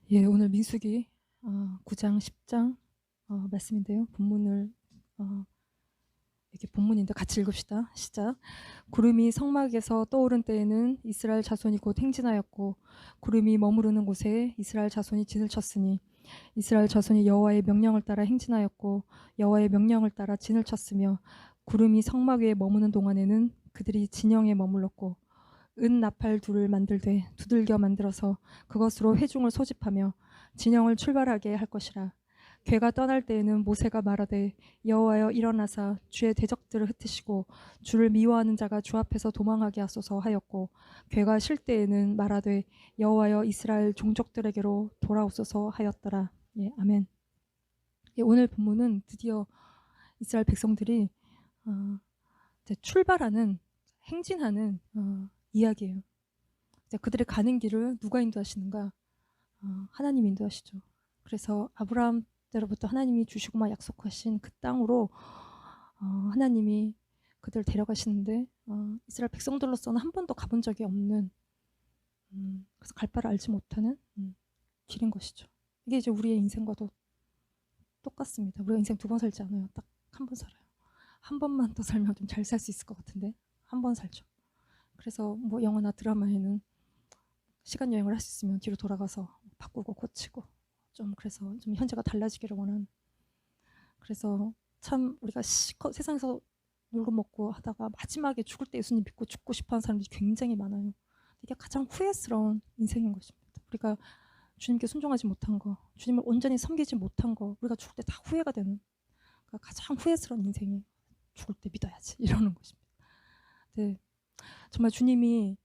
예, 오늘 민수기 9장 10장 말씀인데요. 본문을 이렇게 본문인데 같이 읽읍시다. 시작. 구름이 성막에서 떠오른 때에는 이스라엘 자손이 곧 행진하였고 구름이 머무르는 곳에 이스라엘 자손이 진을 쳤으니 이스라엘 자손이 여호와의 명령을 따라 행진하였고 여호와의 명령을 따라 진을 쳤으며 구름이 성막 위에 머무는 동안에는 그들이 진영에 머물렀고 은 나팔 둘을 만들되 두들겨 만들어서 그것으로 회중을 소집하며 진영을 출발하게 할 것이라. 괴가 떠날 때에는 모세가 말하되 여호와여 일어나사 주의 대적들을 흩으시고 주를 미워하는 자가 주 앞에서 도망하게 하소서 하였고 괴가 쉴 때에는 말하되 여호와여 이스라엘 종족들에게로 돌아오소서 하였더라. 예, 아멘. 예, 오늘 본문은 드디어 이스라엘 백성들이 이제 출발하는 행진하는 이야기예요. 그들의 가는 길을 누가 인도하시는가? 하나님이 인도하시죠. 그래서 아브라함 때로부터 하나님이 주시고 막 약속하신 그 땅으로 하나님이 그들을 데려가시는데 이스라엘 백성들로서는 한 번도 가본 적이 없는 그래서 갈 바를 알지 못하는 길인 것이죠. 이게 이제 우리의 인생과도 똑같습니다. 우리가 인생 두 번 살지 않아요. 딱 한 번 살아요. 한 번만 더 살면 좀 잘 살 수 있을 것 같은데 한 번 살죠. 그래서 뭐 영화나 드라마에는 시간 여행을 할 수 있으면 뒤로 돌아가서 바꾸고 고치고 좀 그래서 좀 현재가 달라지기를 원하는. 그래서 참 우리가 세상에서 놀고 먹고 하다가 마지막에 죽을 때 예수님 믿고 죽고 싶어하는 사람들이 굉장히 많아요. 이게 가장 후회스러운 인생인 것입니다. 우리가 주님께 순종하지 못한 거, 주님을 온전히 섬기지 못한 거, 우리가 죽을 때 다 후회가 되는 그러니까 가장 후회스러운 인생이 죽을 때 믿어야지 이러는 것입니다. 네, 정말 주님이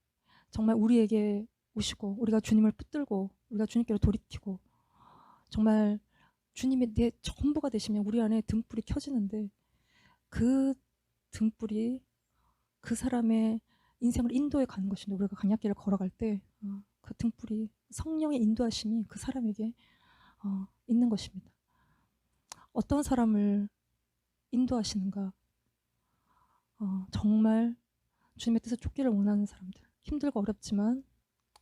정말 우리에게 오시고 우리가 주님을 붙들고 우리가 주님께로 돌이키고 정말 주님이 내 전부가 되시면 우리 안에 등불이 켜지는데 그 등불이 그 사람의 인생을 인도해 가는 것인데 우리가 광야길을 걸어갈 때 그 등불이 성령의 인도하심이 그 사람에게 있는 것입니다. 어떤 사람을 인도하시는가? 정말 주님의 뜻을 쫓기를 원하는 사람들, 힘들고 어렵지만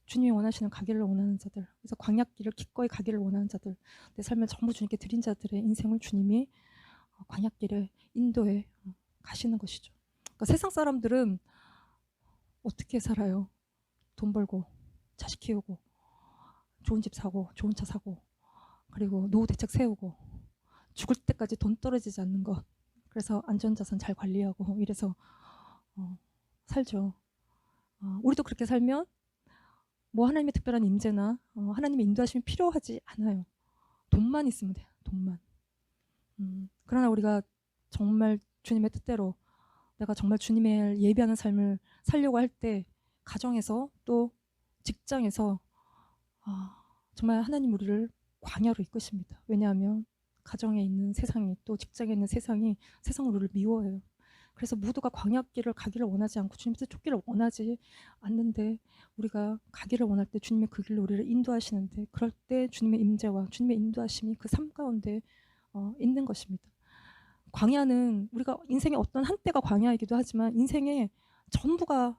주님이 원하시는 가기를 원하는 자들, 그래서 광야길을 기꺼이 가기를 원하는 자들, 내 삶을 전부 주님께 드린 자들의 인생을 주님이 광야길에 인도해 가시는 것이죠. 그러니까 세상 사람들은 어떻게 살아요? 돈 벌고 자식 키우고 좋은 집 사고 좋은 차 사고 그리고 노후 대책 세우고 죽을 때까지 돈 떨어지지 않는 것, 그래서 안전자산 잘 관리하고 이래서 살죠. 우리도 그렇게 살면 뭐 하나님의 특별한 임재나 하나님의 인도하심이 필요하지 않아요. 돈만 있으면 돼요. 돈만. 그러나 우리가 정말 주님의 뜻대로 내가 정말 주님의 예비하는 삶을 살려고 할 때 가정에서 또 직장에서 정말 하나님 우리를 광야로 이끄십니다. 왜냐하면 가정에 있는 세상이 또 직장에 있는 세상이 세상으로 우리를 미워해요. 그래서 모두가 광야길을 가기를 원하지 않고 주님 뜻 쫓기를 원하지 않는데 우리가 가기를 원할 때 주님의 그 길로 우리를 인도하시는데 그럴 때 주님의 임재와 주님의 인도하심이 그 삶 가운데 있는 것입니다. 광야는 우리가 인생의 어떤 한때가 광야이기도 하지만 인생의 전부가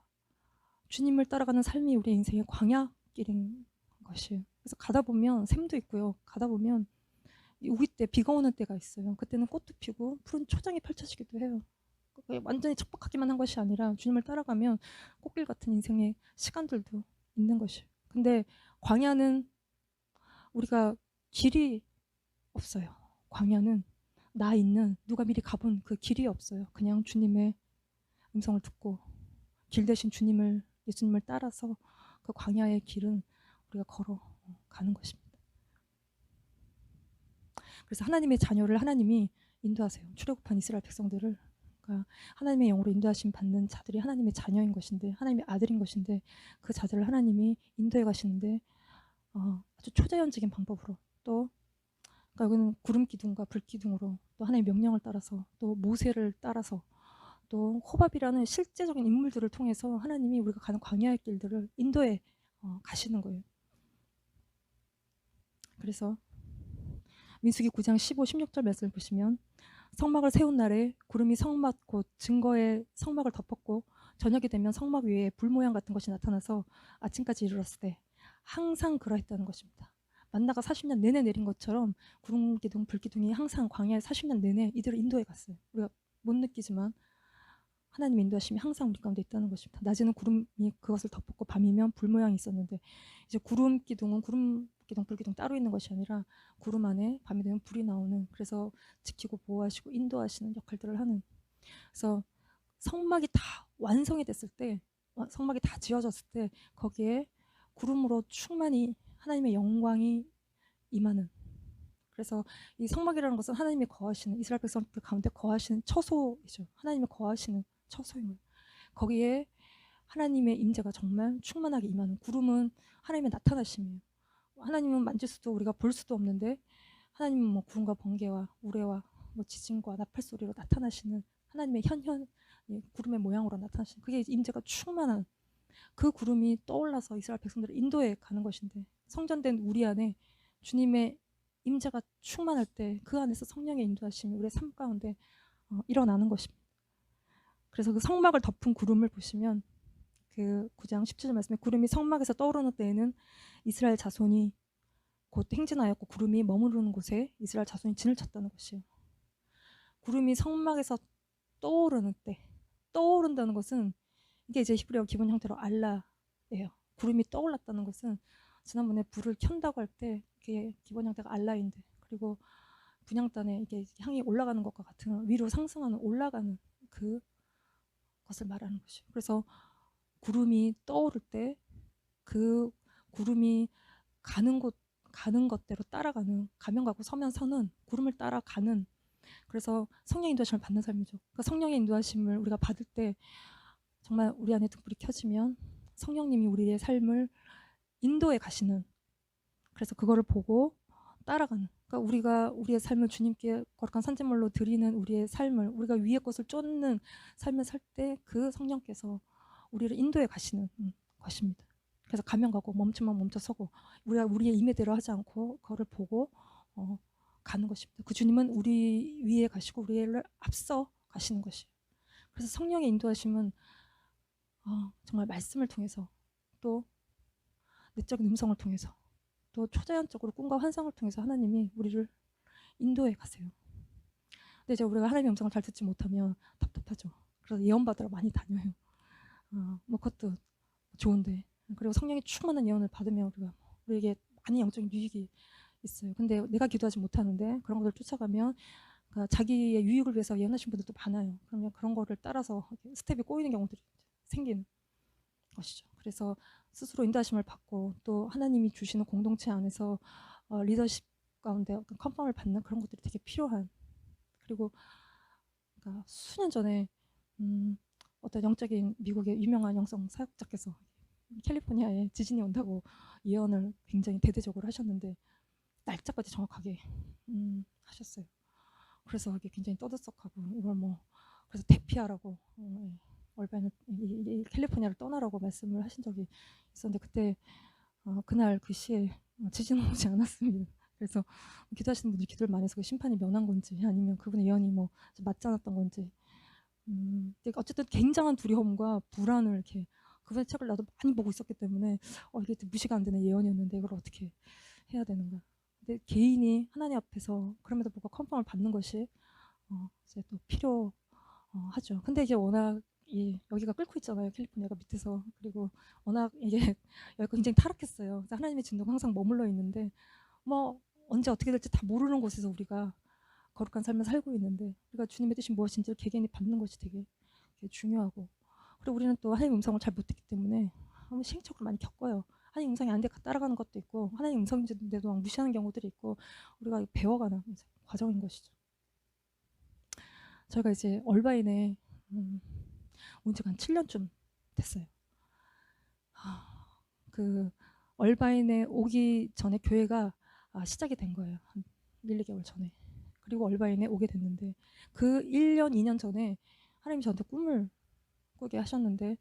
주님을 따라가는 삶이 우리 인생의 광야길인 것이에요. 그래서 가다 보면 샘도 있고요. 가다 보면 우기 때 비가 오는 때가 있어요. 그때는 꽃도 피고 푸른 초장이 펼쳐지기도 해요. 완전히 척박하기만 한 것이 아니라 주님을 따라가면 꽃길 같은 인생의 시간들도 있는 것이에요. 근데 광야는 우리가 길이 없어요. 광야는 나 있는 누가 미리 가본 그 길이 없어요. 그냥 주님의 음성을 듣고 길 대신 주님을 예수님을 따라서 그 광야의 길은 우리가 걸어가는 것입니다. 그래서 하나님의 자녀를 하나님이 인도하세요. 출애굽한 이스라엘 백성들을 그러니까 하나님의 영으로 인도하심 받는 자들이 하나님의 자녀인 것인데 하나님의 아들인 것인데 그 자들을 하나님이 인도해 가시는데 아주 초자연적인 방법으로 또 그러니까 여기는 구름 기둥과 불 기둥으로 또 하나님의 명령을 따라서 또 모세를 따라서 또 호밥이라는 실제적인 인물들을 통해서 하나님이 우리가 가는 광야의 길들을 인도해 가시는 거예요. 그래서 민수기 9장 15, 16절 말씀을 보시면 성막을 세운 날에 구름이 성막 곧 증거의 성막을 덮었고 저녁이 되면 성막 위에 불 모양 같은 것이 나타나서 아침까지 이르렀을 때 항상 그러했다는 것입니다. 만나가 40년 내내 내린 것처럼 구름 기둥, 불 기둥이 항상 광야에 40년 내내 이들을 인도해 갔어요. 우리가 못 느끼지만 하나님의 인도하심이 항상 우리 가운데 있다는 것입니다. 낮에는 구름이 그것을 덮었고 밤이면 불 모양이 있었는데 이제 구름 기둥은 구름 기둥, 불 기둥 따로 있는 것이 아니라 구름 안에 밤이 되면 불이 나오는, 그래서 지키고 보호하시고 인도하시는 역할들을 하는. 그래서 성막이 다 완성이 됐을 때, 성막이 다 지어졌을 때 거기에 구름으로 충만히 하나님의 영광이 임하는. 그래서 이 성막이라는 것은 하나님이 거하시는, 이스라엘 백성들 가운데 거하시는 처소이죠. 하나님이 거하시는 처소인 거예요. 거기에 하나님의 임재가 정말 충만하게 임하는. 구름은 하나님의 나타나심이에요. 하나님은 만질 수도 우리가 볼 수도 없는데 하나님은 뭐 구름과 번개와 우레와 뭐 지진과 나팔 소리로 나타나시는 하나님의 구름의 모양으로 나타나시는, 그게 임재가 충만한 그 구름이 떠올라서 이스라엘 백성들을 인도해 가는 것인데, 성전된 우리 안에 주님의 임재가 충만할 때 그 안에서 성령의 인도하심이 우리의 삶 가운데 일어나는 것입니다. 그래서 그 성막을 덮은 구름을 보시면 그 9장 17절 말씀에 구름이 성막에서 떠오르는 때에는 이스라엘 자손이 곧 행진하였고 구름이 머무르는 곳에 이스라엘 자손이 진을 쳤다는 것이에요. 구름이 성막에서 떠오르는 때, 떠오른다는 것은 이게 이제 히브리어 기본 형태로 알라예요. 구름이 떠올랐다는 것은 지난번에 불을 켠다고 할 때 그게 기본 형태가 알라인데, 그리고 분향단에 이게 향이 올라가는 것과 같은 위로 상승하는, 올라가는 그 것을 말하는 것이에요. 그래서 구름이 떠오를 때 그 구름이 가는 것대로 따라가는, 가면 가고 서면 서는 구름을 따라가는, 그래서 성령의 인도하심을 받는 삶이죠. 그러니까 성령의 인도하심을 우리가 받을 때 정말 우리 안에 등불이 켜지면 성령님이 우리의 삶을 인도해 가시는, 그래서 그거를 보고 따라가는, 그러니까 우리가 우리의 삶을 주님께 거룩한 산제물로 드리는 우리의 삶을, 우리가 위의 것을 쫓는 삶을 살 때 그 성령께서 우리를 인도해 가시는 것입니다. 그래서 가면 가고 멈추면 멈춰서고 우리가 우리의 임의대로 하지 않고 그거를 보고 가는 것입니다. 그 주님은 우리 위에 가시고 우리를 앞서 가시는 것이에요. 그래서 성령의 인도하심은 정말 말씀을 통해서, 또 내적인 음성을 통해서, 또 초자연적으로 꿈과 환상을 통해서 하나님이 우리를 인도해 가세요. 근데 이제 우리가 하나님의 음성을 잘 듣지 못하면 답답하죠. 그래서 예언받으러 많이 다녀요. 뭐 그것도 좋은데, 그리고 성령이 충만한 예언을 받으면 우리에게 많이 영적인 유익이 있어요. 근데 내가 기도하지 못하는데 그런 것을 쫓아가면, 그러니까 자기의 유익을 위해서 예언하신 분들도 많아요. 그러면 그런 거를 따라서 스텝이 꼬이는 경우들이 생기는 것이죠. 그래서 스스로 인도하심을 받고 또 하나님이 주시는 공동체 안에서 리더십 가운데 컨펌을 받는 그런 것들이 되게 필요한. 그리고 그러니까 수년 전에 어떤 영적인 미국의 유명한 영성 사역자께서 캘리포니아에 지진이 온다고 예언을 굉장히 대대적으로 하셨는데 날짜까지 정확하게 하셨어요. 그래서 이게 굉장히 떠들썩하고 이걸 뭐 그래서 대피하라고 얼바인을 캘리포니아를 떠나라고 말씀을 하신 적이 있었는데, 그때 그날 그 시에 지진은 오지 않았습니다. 그래서 기도하시는 분들이 기도를 많이 해서 그 심판이 면한 건지 아니면 그분의 예언이 뭐 맞지 않았던 건지, 어쨌든 굉장한 두려움과 불안을 이렇게, 그분의 책을 나도 많이 보고 있었기 때문에 이게 무시가 안 되는 예언이었는데 이걸 어떻게 해야 되는가. 근데 개인이 하나님 앞에서 그럼에도 불구하고 컨펌을 받는 것이 이제 또 필요하죠. 근데 이제 워낙 여기가 끓고 있잖아요, 캘리포니아가 밑에서. 그리고 워낙 이게 여기가 굉장히 타락했어요. 그래서 하나님의 진노가 항상 머물러 있는데 뭐 언제 어떻게 될지 다 모르는 곳에서 우리가 거룩한 삶을 살고 있는데, 우리가 주님의 뜻이 무엇인지를 개개인이 받는 것이 되게 중요하고, 그리고 우리는 또 하나님의 음성을 잘 못 듣기 때문에 시행착오를 많이 겪어요. 하나님 음성이 안 돼 따라가는 것도 있고, 하나님 음성인데도 무시하는 경우들이 있고, 우리가 배워가는 과정인 것이죠. 저희가 이제 얼바인에 온 지가 한 7년쯤 됐어요. 그 얼바인에 오기 전에 교회가 시작이 된 거예요. 한 1, 2개월 전에. 그리고 얼바인에 오게 됐는데 그 1년, 2년 전에 하나님이 저한테 꿈을 꾸게 하셨는데,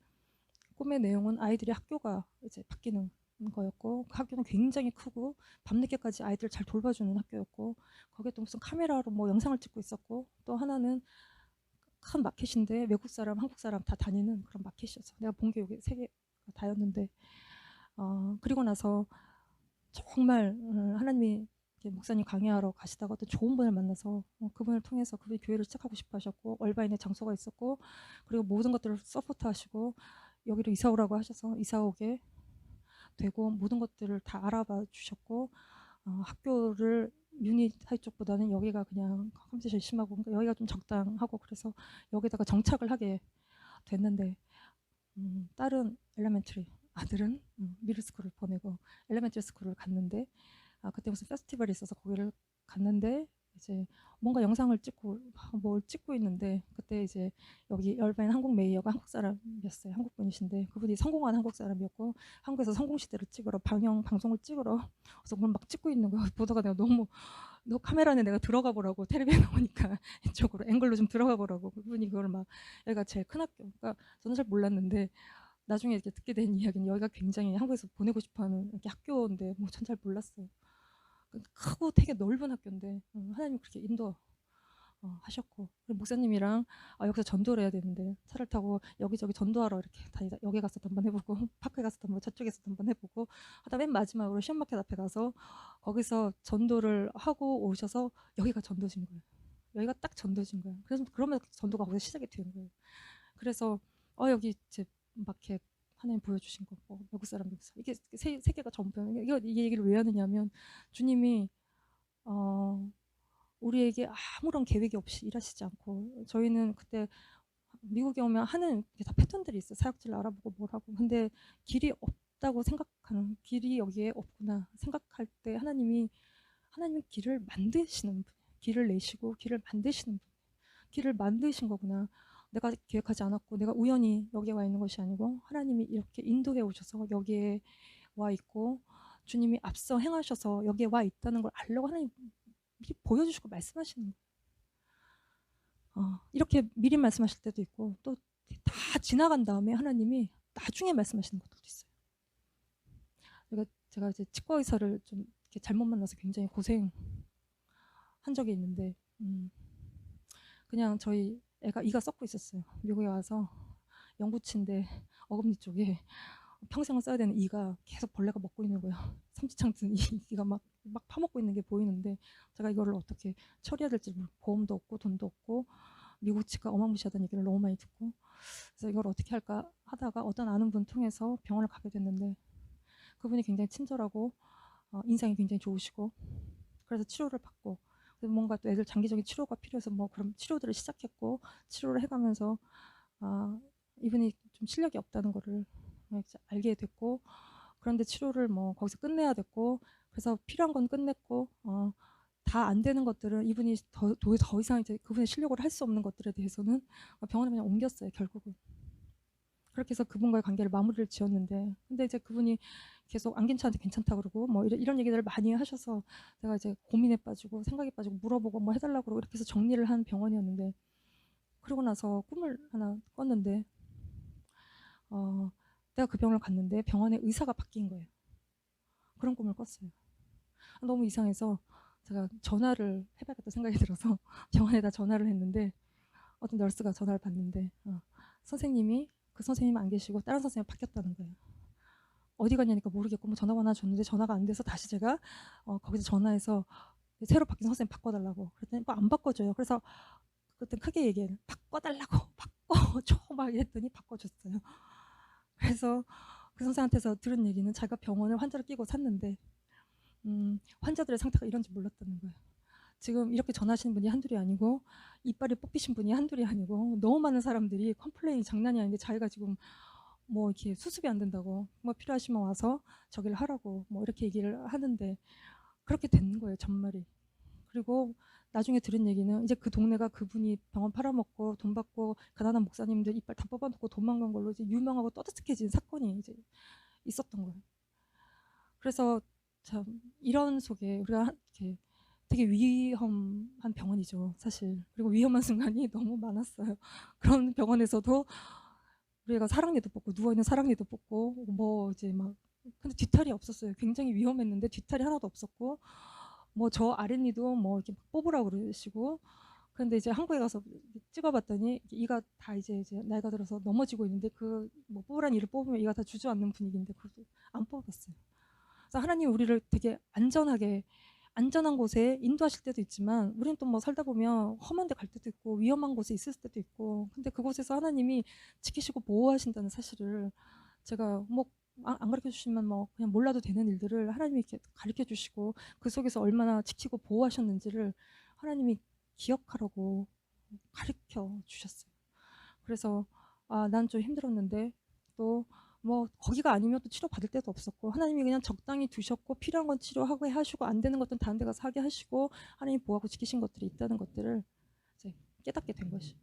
꿈의 내용은 아이들의 학교가 이제 바뀌는 거였고, 그 학교는 굉장히 크고 밤늦게까지 아이들을 잘 돌봐주는 학교였고, 거기에 또 무슨 카메라로 뭐 영상을 찍고 있었고, 또 하나는 큰 마켓인데 외국 사람, 한국 사람 다 다니는 그런 마켓이었어. 내가 본 게 여기 3개 다였는데, 그리고 나서 정말 하나님이 목사님 강의하러 가시다가 어떤 좋은 분을 만나서 그분을 통해서 그분이 교회를 시작하고 싶어 하셨고 얼바인의 장소가 있었고 그리고 모든 것들을 서포트하시고 여기로 이사 오라고 하셔서 이사 오게 되고 모든 것들을 다 알아봐 주셨고 학교를 유닛 할 쪽보다는 여기가 그냥 컴퓨터 심하고 그러니까 여기가 좀 적당하고 그래서 여기다가 정착을 하게 됐는데 딸은 엘레멘터리 아들은 미들 스쿨을 보내고 엘레멘터리 스쿨을 갔는데 그때 무슨 페스티벌이 있어서 거기를 갔는데 이제 뭔가 영상을 찍고 뭘 찍고 있는데 그때 이제 여기 열바인 한국 메이어가 한국 사람이었어요. 한국 분이신데 그분이 성공한 한국 사람이었고 한국에서 성공 시대를 찍으러 방송을 찍으러 그래서 그걸 막 찍고 있는 거야. 보다가 내가 너무 너 카메라 안에 내가 들어가 보라고 텔레비에 나오니까 이쪽으로 앵글로 좀 들어가 보라고 그분이 그걸 막 여기가 제일 큰 학교 그러니까 저는 잘 몰랐는데 나중에 이렇게 듣게 된 이야기는 여기가 굉장히 한국에서 보내고 싶어하는 이렇게 학교인데 뭐 전 잘 몰랐어요. 크고 되게 넓은 학교인데 하나님 그렇게 인도 하셨고 목사님이랑 여기서 전도를 해야 되는데 차를 타고 여기저기 전도하러 이렇게 다니다 여기 가서 한번 해보고 파크에 가서 한번 저쪽에서 한번 해보고 하다 맨 마지막으로 시험마켓 앞에 가서 거기서 전도를 하고 오셔서 여기가 전도진 거예요. 여기가 딱 전도진 거예요. 그래서 그러면 전도가 거기서 시작이 되는 거예요. 그래서 여기 제 마켓 하나님 보여주신 거 외국 사람들 이게 세 개가 전부예요. 이 얘기를 왜 하느냐면 주님이 우리에게 아무런 계획이 없이 일하시지 않고 저희는 그때 미국에 오면 하는 게 다 패턴들이 있어요. 사역지를 알아보고 뭘 하고 근데 길이 없다고 생각하는 길이 여기에 없구나 생각할 때 하나님이 길을 만드시는 분 길을 내시고 길을 만드시는 분 길을 만드신 거구나. 내가 계획하지 않았고 내가 우연히 여기에 와 있는 것이 아니고 하나님이 이렇게 인도해 오셔서 여기에 와 있고 주님이 앞서 행하셔서 여기에 와 있다는 걸 알려고 하나님 미리 보여주시고 말씀하시는 거예요. 이렇게 미리 말씀하실 때도 있고 또 다 지나간 다음에 하나님이 나중에 말씀하시는 것도 있어요. 제가 이제 치과 의사를 좀 이렇게 잘못 만나서 굉장히 고생한 적이 있는데 그냥 저희 애가 이가 썩고 있었어요. 미국에 와서 영구치인데 어금니 쪽에 평생을 써야 되는 이가 계속 벌레가 먹고 있는 거예요. 삼지창 든 이가 막 파먹고 있는 게 보이는데 제가 이거를 어떻게 처리해야 될지 보험도 없고 돈도 없고 미국 치과 어마무시하다는 얘기를 너무 많이 듣고 그래서 이걸 어떻게 할까 하다가 어떤 아는 분 통해서 병원을 가게 됐는데 그분이 굉장히 친절하고 인상이 굉장히 좋으시고 그래서 치료를 받고 뭔가 또 애들 장기적인 치료가 필요해서 뭐 그럼 치료들을 시작했고 치료를 해가면서 이분이 좀 실력이 없다는 거를 알게 됐고 그런데 치료를 뭐 거기서 끝내야 됐고 그래서 필요한 건 끝냈고 다 안 되는 것들은 이분이 더 이상 이제 그분의 실력으로 할 수 없는 것들에 대해서는 병원에 그냥 옮겼어요. 결국은 그렇게 해서 그분과의 관계를 마무리를 지었는데 근데 이제 그분이 계속 안 괜찮은데 괜찮다 그러고 뭐 이런 얘기들을 많이 하셔서 내가 이제 고민에 빠지고 생각에 빠지고 물어보고 뭐 해달라고 그러고 이렇게 해서 정리를 한 병원이었는데 그러고 나서 꿈을 하나 꿨는데 내가 그 병원을 갔는데 병원의 의사가 바뀐 거예요. 그런 꿈을 꿨어요. 너무 이상해서 제가 전화를 해봐야겠다 생각이 들어서 병원에다 전화를 했는데 어떤 널스가 전화를 받는데 선생님이 그 선생님 안 계시고 다른 선생님 바뀌었다는 거예요. 어디 갔냐니까 모르겠고 뭐 전화번호 하나 줬는데 전화가 안 돼서 다시 제가 거기서 전화해서 새로 바뀐 선생님 바꿔달라고 그랬더니 뭐 안 바꿔줘요. 그래서 그때 크게 얘기해요. 바꿔달라고 바꿔줘 막 이랬더니 바꿔줬어요. 그래서 그 선생한테서 들은 얘기는 자기가 병원을 환자를 끼고 샀는데 환자들의 상태가 이런지 몰랐다는 거예요. 지금 이렇게 전화하시는 분이 한둘이 아니고 이빨이 뽑히신 분이 한둘이 아니고 너무 많은 사람들이 컴플레인이 장난이 아닌데 자기가 지금 뭐 이렇게 수습이 안 된다고 뭐 필요하시면 와서 저기를 하라고 뭐 이렇게 얘기를 하는데 그렇게 되는 거예요. 전말이. 그리고 나중에 들은 얘기는 이제 그 동네가 그분이 병원 팔아먹고 돈 받고 가난한 목사님들 이빨 다 뽑아놓고 도망간 걸로 이제 유명하고 떠들썩해진 사건이 이제 있었던 거예요. 그래서 참 이런 속에 우리가 이렇게 되게 위험한 병원이죠, 사실. 그리고 위험한 순간이 너무 많았어요. 그런 병원에서도 우리가 사랑니도 뽑고 누워있는 사랑니도 뽑고 뭐 이제 막 근데 뒤탈이 없었어요. 굉장히 위험했는데 뒤탈이 하나도 없었고 뭐 저 아랫니도 뭐 이렇게 뽑으라고 그러시고 근데 이제 한국에 가서 찍어봤더니 이가 다 이제 나이가 들어서 넘어지고 있는데 그 뭐 뽑으란 이를 뽑으면 이가 다 주저앉는 분위기인데 그것도 안 뽑았어요. 그래서 하나님 우리를 되게 안전한 곳에 인도하실 때도 있지만 우리는 또 뭐 살다 보면 험한 데 갈 때도 있고 위험한 곳에 있을 때도 있고 근데 그곳에서 하나님이 지키시고 보호하신다는 사실을 제가 뭐 안 가르쳐 주시면 뭐 그냥 몰라도 되는 일들을 하나님이 이렇게 가르쳐 주시고 그 속에서 얼마나 지키고 보호하셨는지를 하나님이 기억하라고 가르쳐 주셨어요. 그래서 난 좀 힘들었는데 또 뭐 거기가 아니면 또 치료받을 데도 없었고 하나님이 그냥 적당히 두셨고 필요한 건 치료하고 하시고 안 되는 것들은 다른 데 가서 하게 하시고 하나님이 보호하고 지키신 것들이 있다는 것들을 이제 깨닫게 된 것이.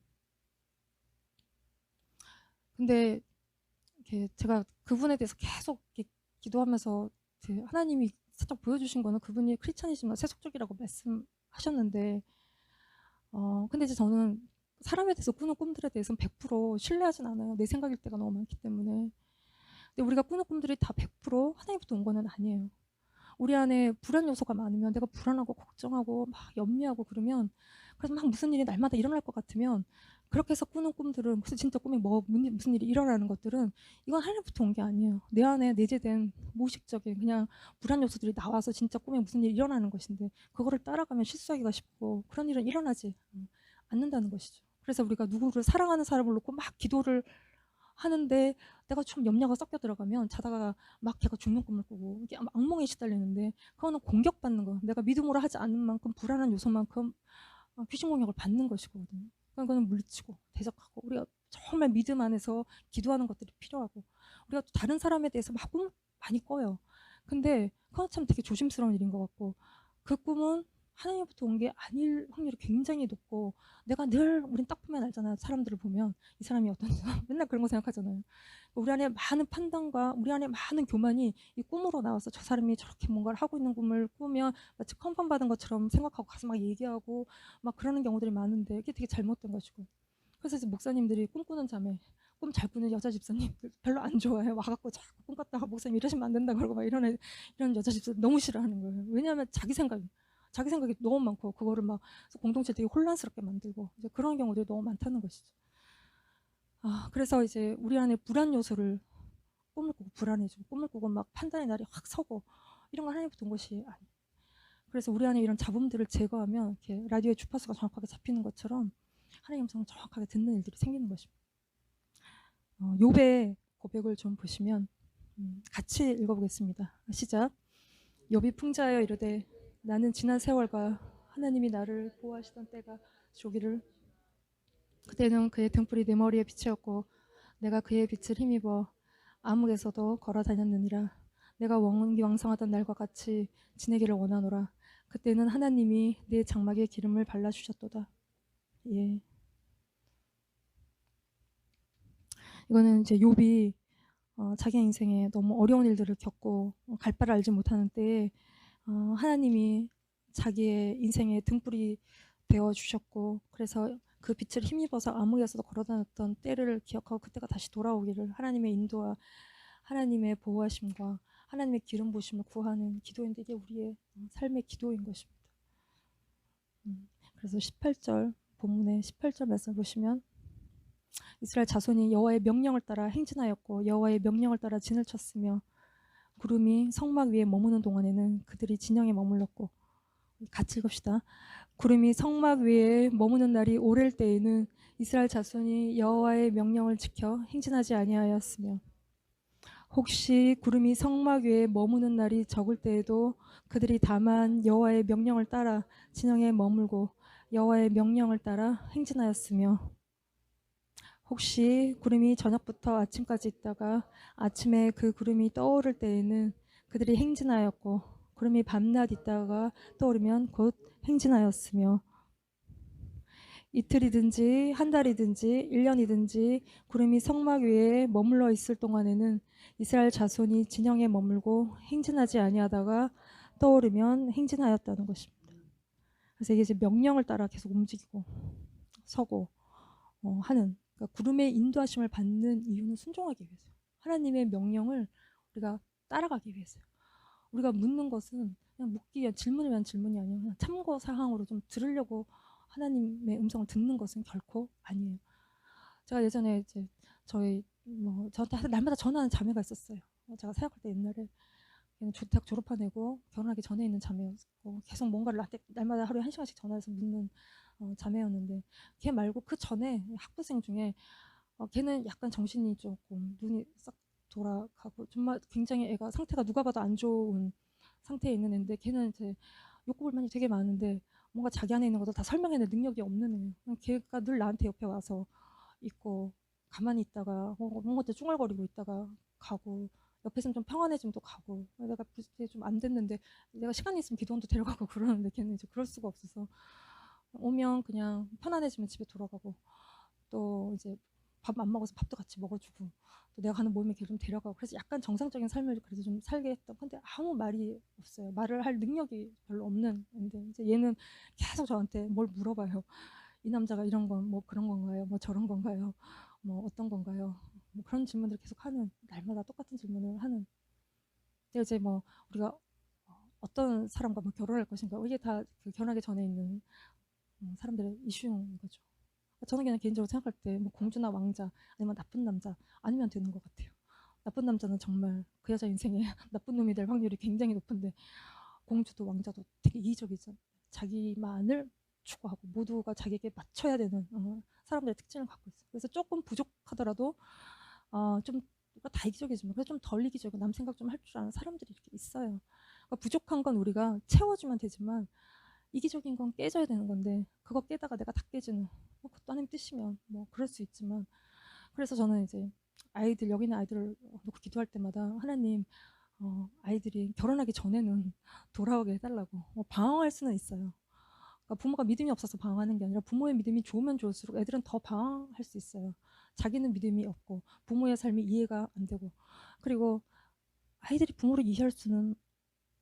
근데 이렇게 제가 그분에 대해서 계속 이렇게 기도하면서 그 하나님이 살짝 보여주신 거는 그분이 크리스찬이지만 세속적이라고 말씀하셨는데 근데 이제 저는 사람에 대해서 꾸는 꿈들에 대해서는 100% 신뢰하진 않아요. 내 생각일 때가 너무 많기 때문에. 근데 우리가 꾸는 꿈들이 다 100% 하나님부터 온 거는 아니에요. 우리 안에 불안 요소가 많으면 내가 불안하고 걱정하고 막 염려하고 그러면 그래서 막 무슨 일이 날마다 일어날 것 같으면 그렇게 해서 꾸는 꿈들은 무슨 진짜 꿈에 무슨 일이 일어나는 것들은 이건 하나님부터 온 게 아니에요. 내 안에 내재된 무의식적인 그냥 불안 요소들이 나와서 진짜 꿈에 무슨 일이 일어나는 것인데 그거를 따라가면 실수하기가 쉽고 그런 일은 일어나지 않는다는 것이죠. 그래서 우리가 누구를 사랑하는 사람을 놓고 막 기도를 하는데 내가 좀 염려가 섞여 들어가면 자다가 막 걔가 죽는 꿈을 꾸고 이게 악몽에 시달리는데 그거는 공격받는 거. 내가 믿음으로 하지 않는 만큼 불안한 요소만큼 귀신 공격을 받는 것이거든요. 그러니까 그거는 물리치고 대적하고 우리가 정말 믿음 안에서 기도하는 것들이 필요하고 우리가 또 다른 사람에 대해서 막 꿈을 많이 꿔요. 근데 그건 참 되게 조심스러운 일인 것 같고 그 꿈은 하나님부터 온 게 아닐 확률이 굉장히 높고 내가 늘 우린 딱 보면 알잖아요. 사람들을 보면 이 사람이 어떤지 맨날 그런 거 생각하잖아요. 우리 안에 많은 판단과 우리 안에 많은 교만이 이 꿈으로 나와서 저 사람이 저렇게 뭔가를 하고 있는 꿈을 꾸면 마치 컨펌 받은 것처럼 생각하고 가서 막 얘기하고 막 그러는 경우들이 많은데 이게 되게 잘못된 것이고 그래서 이제 목사님들이 꿈꾸는 자매 꿈 잘 꾸는 여자 집사님 별로 안 좋아해요. 와갖고 자꾸 꿈 꿨다가 목사님 이러시면 안 된다 그러고 막 이런 여자 집사님 너무 싫어하는 거예요. 왜냐하면 자기 생각이 너무 많고 그거를 막 공동체 되게 혼란스럽게 만들고 이제 그런 경우들이 너무 많다는 것이죠. 그래서 이제 우리 안에 불안 요소를 꿈을 꾸고 불안해지고 꿈을 꾸고 막 판단의 날이 확 서고 이런 건 하나님부터 온 것이 아니에요. 그래서 우리 안에 이런 잡음들을 제거하면 이렇게 라디오의 주파수가 정확하게 잡히는 것처럼 하나님 음성을 정확하게 듣는 일들이 생기는 것입니다. 욥의 고백을 좀 보시면 같이 읽어보겠습니다. 시작. 욥이 풍자하여 이르되 나는 지난 세월과 하나님이 나를 보호하시던 때가 조기를 그때는 그의 등불이 내 머리에 빛이었고 내가 그의 빛을 힘입어 암흑에서도 걸어 다녔느니라. 내가 원기왕성하던 날과 같이 지내기를 원하노라. 그때는 하나님이 내 장막에 기름을 발라주셨도다. 예. 이거는 이제 욥이 자기 인생에 너무 어려운 일들을 겪고 갈 바를 알지 못하는 때에 하나님이 자기의 인생의 등불이 되어 주셨고 그래서 그 빛을 힘입어서 암흑에서도 걸어다녔던 때를 기억하고 그때가 다시 돌아오기를 하나님의 인도와 하나님의 보호하심과 하나님의 기름 부으심을 구하는 기도인데 이게 우리의 삶의 기도인 것입니다. 그래서 18절 본문의 18절 말씀을 보시면 이스라엘 자손이 여호와의 명령을 따라 행진하였고 여호와의 명령을 따라 진을 쳤으며 구름이 성막 위에 머무는 동안에는 그들이 진영에 머물렀고 같이 읽읍시다. 구름이 성막 위에 머무는 날이 오랠 때에는 이스라엘 자손이 여호와의 명령을 지켜 행진하지 아니하였으며 혹시 구름이 성막 위에 머무는 날이 적을 때에도 그들이 다만 여호와의 명령을 따라 진영에 머물고 여호와의 명령을 따라 행진하였으며 혹시 구름이 저녁부터 아침까지 있다가 아침에 그 구름이 떠오를 때에는 그들이 행진하였고 구름이 밤낮 있다가 떠오르면 곧 행진하였으며 이틀이든지 한 달이든지 1년이든지 구름이 성막 위에 머물러 있을 동안에는 이스라엘 자손이 진영에 머물고 행진하지 아니하다가 떠오르면 행진하였다는 것입니다. 그래서 이게 이제 명령을 따라 계속 움직이고 서고 하는 그러니까 구름의 인도하심을 받는 이유는 순종하기 위해서요. 하나님의 명령을 우리가 따라가기 위해서요. 우리가 묻는 것은 그냥 묻기 위한 질문을 위한 질문이 아니라 그냥 참고 사항으로 좀 들으려고 하나님의 음성을 듣는 것은 결코 아니에요. 제가 예전에 이제 저한테 날마다 전화하는 자매가 있었어요. 제가 생각할 때 옛날에 걔는 대학 졸업한 애고 결혼하기 전에 있는 자매였고 계속 뭔가를 나한테 날마다 하루에 1시간씩 전화해서 묻는 자매였는데 걔 말고 그 전에 학부생 중에 걔는 약간 정신이 조금 눈이 싹 돌아가고 정말 굉장히 애가 상태가 누가 봐도 안 좋은 상태에 있는 애인데 걔는 이제 욕구 불만이 되게 많은데 뭔가 자기 안에 있는 것을 다 설명해낼 능력이 없는 애예요. 걔가 늘 나한테 옆에 와서 있고 가만히 있다가 뭔가 쭝얼거리고 있다가 가고 옆에 있으면 좀 평안해지면 또 가고 내가 그때 좀 안 됐는데 내가 시간이 있으면 기도원도 데려가고 그러는데 걔는 이제 그럴 수가 없어서 오면 그냥 편안해지면 집에 돌아가고 또 이제 밥 안 먹어서 밥도 같이 먹어주고 또 내가 가는 모임에 걔 좀 데려가고 그래서 약간 정상적인 삶을 그래도 좀 살게 했던 근데 아무 말이 없어요. 말을 할 능력이 별로 없는 근데 이제 얘는 계속 저한테 뭘 물어봐요. 이 남자가 이런 건 뭐 그런 건가요? 뭐 저런 건가요? 뭐 어떤 건가요? 뭐 그런 질문들을 계속 하는 날마다 똑같은 질문을 하는 근데 이제 뭐 우리가 어떤 사람과 뭐 결혼할 것인가 이게 다 그 결혼하기 전에 있는 사람들의 이슈인 거죠. 저는 그냥 개인적으로 생각할 때 뭐 공주나 왕자 아니면 나쁜 남자 아니면 되는 것 같아요. 나쁜 남자는 정말 그 여자 인생에 나쁜 놈이 될 확률이 굉장히 높은데 공주도 왕자도 되게 이기적이죠. 자기만을 추구하고 모두가 자기에게 맞춰야 되는 사람들의 특징을 갖고 있어요. 그래서 조금 부족하더라도 좀 다 이기적이지만 그래서 좀 덜 이기적이고 남 생각 좀 할 줄 아는 사람들이 이렇게 있어요. 그러니까 부족한 건 우리가 채워주면 되지만 이기적인 건 깨져야 되는 건데 그거 깨다가 내가 다 깨지는 그것도 하나님 뜻이면 뭐 그럴 수 있지만 그래서 저는 이제 아이들 여기 있는 아이들을 놓고 기도할 때마다 하나님 아이들이 결혼하기 전에는 돌아오게 해달라고 방황할 수는 있어요. 그러니까 부모가 믿음이 없어서 방황하는 게 아니라 부모의 믿음이 좋으면 좋을수록 애들은 더 방황할 수 있어요. 자기는 믿음이 없고 부모의 삶이 이해가 안 되고 그리고 아이들이 부모를 이해할 수는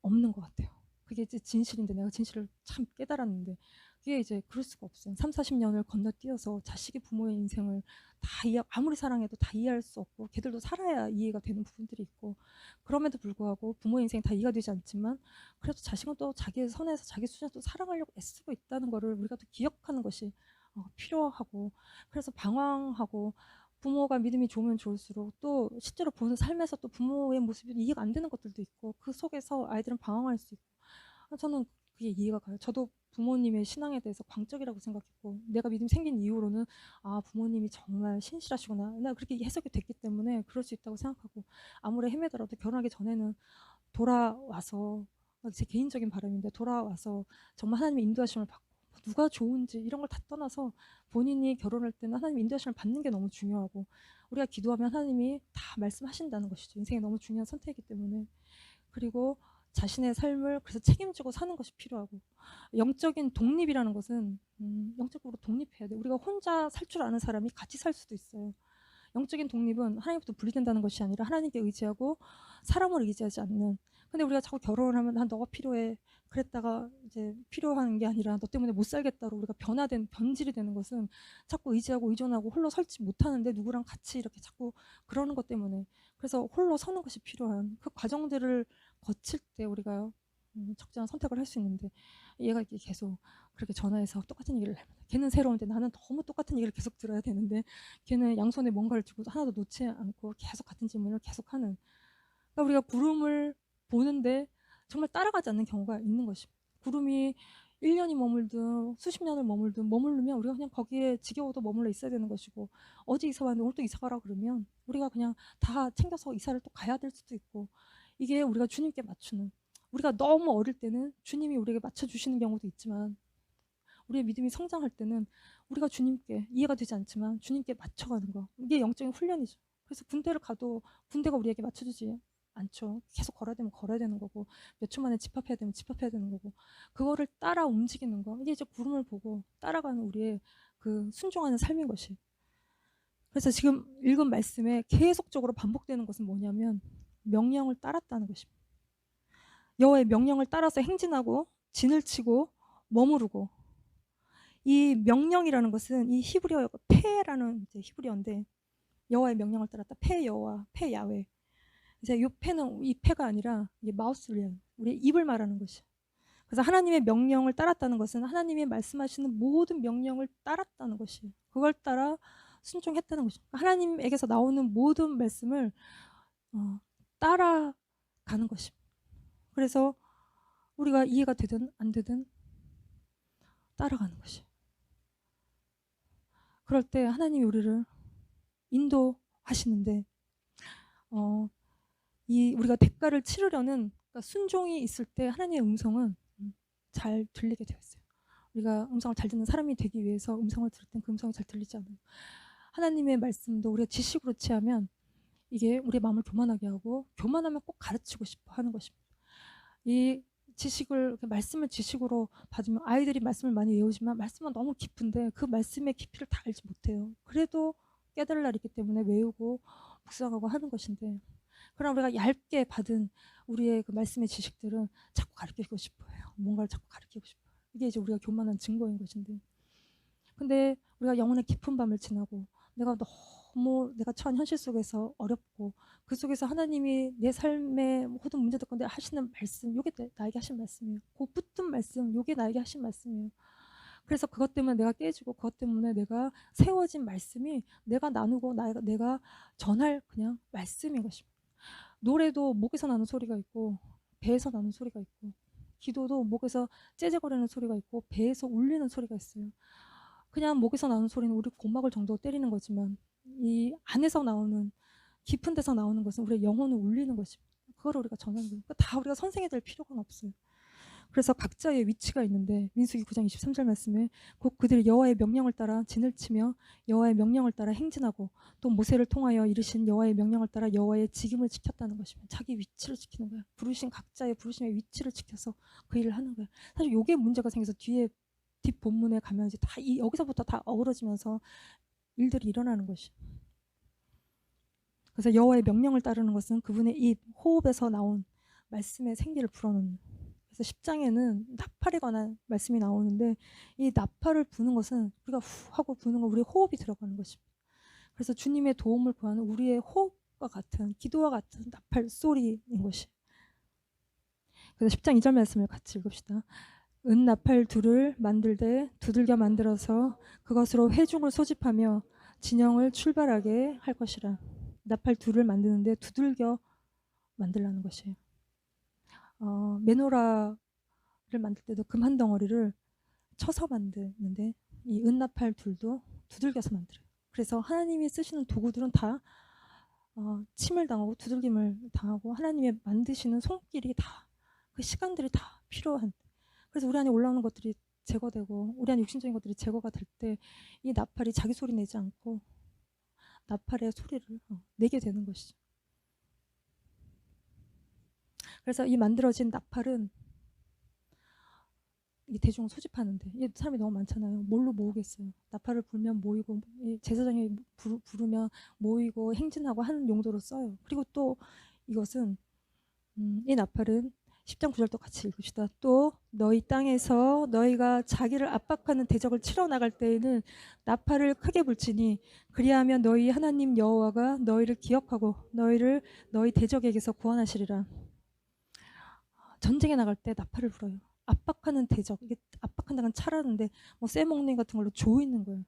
없는 것 같아요. 그게 이제 진실인데 내가 진실을 참 깨달았는데 그게 이제 그럴 수가 없어요. 3, 40년을 건너뛰어서 자식이 부모의 인생을 다 아무리 사랑해도 다 이해할 수 없고 걔들도 살아야 이해가 되는 부분들이 있고 그럼에도 불구하고 부모의 인생이 다 이해가 되지 않지만 그래도 자식은 또 자기의 선에서 자기 수준에서 또 사랑하려고 애쓰고 있다는 거를 우리가 또 기억하는 것이 필요하고 그래서 방황하고 부모가 믿음이 좋으면 좋을수록 또 실제로 보는 삶에서 또 부모의 모습이 이해가 안 되는 것들도 있고 그 속에서 아이들은 방황할 수 있고 저는 그게 이해가 가요. 저도 부모님의 신앙에 대해서 광적이라고 생각했고 내가 믿음이 생긴 이후로는 부모님이 정말 신실하시구나. 내가 그렇게 해석이 됐기 때문에 그럴 수 있다고 생각하고 아무리 헤매더라도 결혼하기 전에는 돌아와서 제 개인적인 바람인데 돌아와서 정말 하나님의 인도하심을 받고 누가 좋은지 이런 걸 다 떠나서 본인이 결혼할 때는 하나님의 인도하심을 받는 게 너무 중요하고 우리가 기도하면 하나님이 다 말씀하신다는 것이죠. 인생에 너무 중요한 선택이기 때문에 그리고 자신의 삶을 그래서 책임지고 사는 것이 필요하고 영적인 독립이라는 것은 영적으로 독립해야 돼. 우리가 혼자 살 줄 아는 사람이 같이 살 수도 있어요. 영적인 독립은 하나님부터 분리된다는 것이 아니라 하나님께 의지하고 사람을 의지하지 않는. 근데 우리가 자꾸 결혼을 하면 난 너가 필요해. 그랬다가 이제 필요한 게 아니라 너 때문에 못 살겠다로 우리가 변질이 되는 것은 자꾸 의지하고 의존하고 홀로 설지 못하는데 누구랑 같이 이렇게 자꾸 그러는 것 때문에 그래서 홀로 서는 것이 필요한 그 과정들을 거칠 때 우리가 적절한 선택을 할 수 있는데 얘가 이렇게 계속 그렇게 전화해서 똑같은 얘기를 해요. 걔는 새로운데 나는 너무 똑같은 얘기를 계속 들어야 되는데 걔는 양손에 뭔가를 쥐고 하나도 놓지 않고 계속 같은 질문을 계속하는 그러니까 우리가 구름을 보는데 정말 따라가지 않는 경우가 있는 것입니다. 구름이 1년이 머물든 수십 년을 머물든 머무르면 우리가 그냥 거기에 지겨워도 머물러 있어야 되는 것이고 어제 이사 왔는데 오늘 또 이사 가라 그러면 우리가 그냥 다 챙겨서 이사를 또 가야 될 수도 있고 이게 우리가 주님께 맞추는 우리가 너무 어릴 때는 주님이 우리에게 맞춰주시는 경우도 있지만 우리의 믿음이 성장할 때는 우리가 주님께 이해가 되지 않지만 주님께 맞춰가는 거 이게 영적인 훈련이죠. 그래서 군대를 가도 군대가 우리에게 맞춰주지 않죠. 계속 걸어야 되면 걸어야 되는 거고 몇 초 만에 집합해야 되면 집합해야 되는 거고 그거를 따라 움직이는 거 이게 이제 구름을 보고 따라가는 우리의 그 순종하는 삶인 것이. 그래서 지금 읽은 말씀에 계속적으로 반복되는 것은 뭐냐면 명령을 따랐다는 것입니다. 여호와의 명령을 따라서 행진하고 진을 치고 머무르고 이 명령이라는 것은 이 히브리어 페라는 이제 히브리어인데 여호와의 명령을 따랐다. 페 여호와, 페 야훼. 이제 이 페는 이 페가 아니라 이게 마우스리안, 우리 입을 말하는 것이. 그래서 하나님의 명령을 따랐다는 것은 하나님이 말씀하시는 모든 명령을 따랐다는 것이. 그걸 따라 순종했다는 것이. 하나님에게서 나오는 모든 말씀을 따라가는 것입니다. 그래서 우리가 이해가 되든 안 되든 따라가는 것이. 그럴 때 하나님이 우리를 인도하시는데 우리가 대가를 치르려는, 그러니까 순종이 있을 때 하나님의 음성은 잘 들리게 되어 있어요. 우리가 음성을 잘 듣는 사람이 되기 위해서 음성을 들을 땐 그 음성이 잘 들리지 않아요. 하나님의 말씀도 우리가 지식으로 취하면 이게 우리의 마음을 교만하게 하고, 교만하면 꼭 가르치고 싶어 하는 것입니다. 이 지식을, 말씀을 지식으로 받으면 아이들이 말씀을 많이 외우지만 말씀은 너무 깊은데 그 말씀의 깊이를 다 알지 못해요. 그래도 깨달을 날이 있기 때문에 외우고 묵상하고 하는 것인데, 그럼 우리가 얇게 받은 우리의 그 말씀의 지식들은 자꾸 가르치고 싶어요. 뭔가를 자꾸 가르치고 싶어요. 이게 이제 우리가 교만한 증거인 것인데, 근데 우리가 영혼의 깊은 밤을 지나고 내가 너무 내가 처한 현실 속에서 어렵고 그 속에서 하나님이 내 삶의 모든 문제들 건데 하시는 말씀, 요게 나에게 하신 말씀이에요. 그 붙은 말씀, 요게 나에게 하신 말씀이에요. 그래서 그것 때문에 내가 깨지고, 그것 때문에 내가 세워진 말씀이 내가 나누고 내가 전할 그냥 말씀인 것입니다. 노래도 목에서 나는 소리가 있고 배에서 나는 소리가 있고, 기도도 목에서 째재거리는 소리가 있고 배에서 울리는 소리가 있어요. 그냥 목에서 나오는 소리는 우리 고막을 정도 때리는 거지만 이 안에서 나오는, 깊은 데서 나오는 것은 우리의 영혼을 울리는 것입니다. 그걸 우리가 전하는 거예요. 다 우리가 선생이 될 필요가 없어요. 그래서 각자의 위치가 있는데, 민수기 9장 23절 말씀에 곧 그들이 여호와의 명령을 따라 진을 치며 여호와의 명령을 따라 행진하고 또 모세를 통하여 이르신 여호와의 명령을 따라 여호와의 직임을 지켰다는 것입니다. 자기 위치를 지키는 거예요. 부르신 각자의 부르심의 위치를 지켜서 그 일을 하는 거예요. 사실 이게 문제가 생겨서 뒤에 뒷 본문에 가면 이제 다 여기서부터 다 어우러지면서 일들이 일어나는 것이. 그래서 여호와의 명령을 따르는 것은 그분의 입, 호흡에서 나온 말씀의 생기를 불어넣는. 그래서 10장에는 나팔에 관한 말씀이 나오는데, 이 나팔을 부는 것은 우리가 후 하고 부는 건 우리의 호흡이 들어가는 것입니다. 그래서 주님의 도움을 구하는 우리의 호흡과 같은, 기도와 같은 나팔 소리인 것이. 그래서 10장 2절 말씀을 같이 읽읍시다. 은나팔 둘을 만들되 두들겨 만들어서 그것으로 회중을 소집하며 진영을 출발하게 할 것이라. 나팔 둘을 만드는데 두들겨 만들라는 것이에요. 메노라를 만들 때도 금 한 덩어리를 쳐서 만드는데 이 은나팔 둘도 두들겨서 만들어요. 그래서 하나님이 쓰시는 도구들은 다 침을 당하고 두들김을 당하고 하나님의 만드시는 손길이 다, 그 시간들이 다 필요한. 그래서 우리 안에 올라오는 것들이 제거되고 우리 안에 육신적인 것들이 제거가 될 때 이 나팔이 자기 소리 내지 않고 나팔의 소리를 내게 되는 것이죠. 그래서 이 만들어진 나팔은 이 대중을 소집하는데, 이 사람이 너무 많잖아요. 뭘로 모으겠어요. 나팔을 불면 모이고, 제사장이 부르면 모이고 행진하고 하는 용도로 써요. 그리고 또 이것은 이 나팔은 10장 9절도 같이 읽읍시다. 또 너희 땅에서 너희가 자기를 압박하는 대적을 치러 나갈 때에는 나팔을 크게 불지니 그리하면 너희 하나님 여호와가 너희를 기억하고 너희를 너희 대적에게서 구원하시리라. 전쟁에 나갈 때 나팔을 불어요. 압박하는 대적, 이게 압박한다는 차라는데 뭐 쇠목리 같은 걸로 조이는 거예요.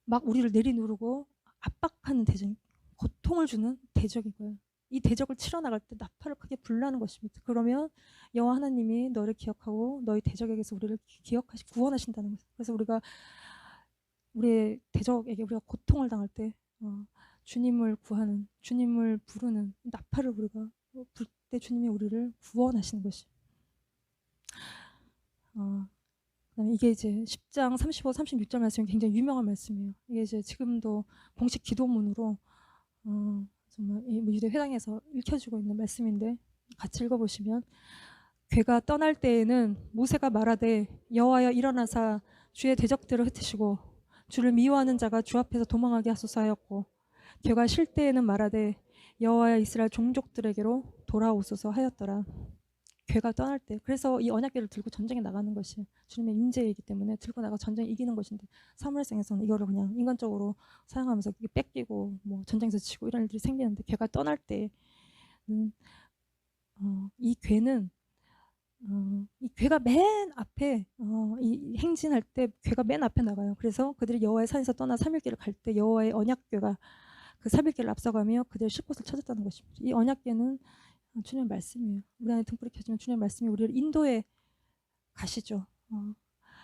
막 우리를 내리누르고 압박하는 대적, 고통을 주는 대적인 거예요. 이 대적을 치러 나갈 때 나팔을 크게 불라는 것입니다. 그러면 여호와 하나님이 너를 기억하고 너희 대적에게서 우리를 구원하신다는 거죠. 그래서 우리가 우리의 대적에게 우리가 고통을 당할 때 주님을 구하는, 주님을 부르는 나팔을 우리가 불 때 주님이 우리를 구원하시는 것이. 그다음에 이게 이제 10장 35, 36절 말씀이 굉장히 유명한 말씀이에요. 이게 이제 지금도 공식 기도문으로 정말 유대 회당에서 읽혀지고 있는 말씀인데, 같이 읽어보시면, 괴가 떠날 때에는 모세가 말하되 여호와여 일어나사 주의 대적들을 흩으시고 주를 미워하는 자가 주 앞에서 도망하게 하소서 하였고, 괴가 쉴 때에는 말하되 여호와여 이스라엘 종족들에게로 돌아오소서 하였더라. 괴가 떠날 때, 그래서 이 언약궤를 들고 전쟁에 나가는 것이 주님의 임재이기 때문에 들고 나가 전쟁에 이기는 것인데, 사무엘상에서는 이거를 그냥 인간적으로 사용하면서 뺏기고 뭐 전쟁에서 지고 이런 일들이 생기는데, 괴가 떠날 때는 이 괴는 이 괴가 맨 앞에 이 행진할 때 괴가 맨 앞에 나가요. 그래서 그들이 여호와의 산에서 떠나 3일길을 갈 때 여호와의 언약궤가 그 3일길을 앞서가며 그들의 쉴 곳을 찾았다는 것입니다. 이 언약궤는 주님의 말씀이에요. 우리 안에 등불이 켜지면 주님의 말씀이 우리를 인도해 가시죠.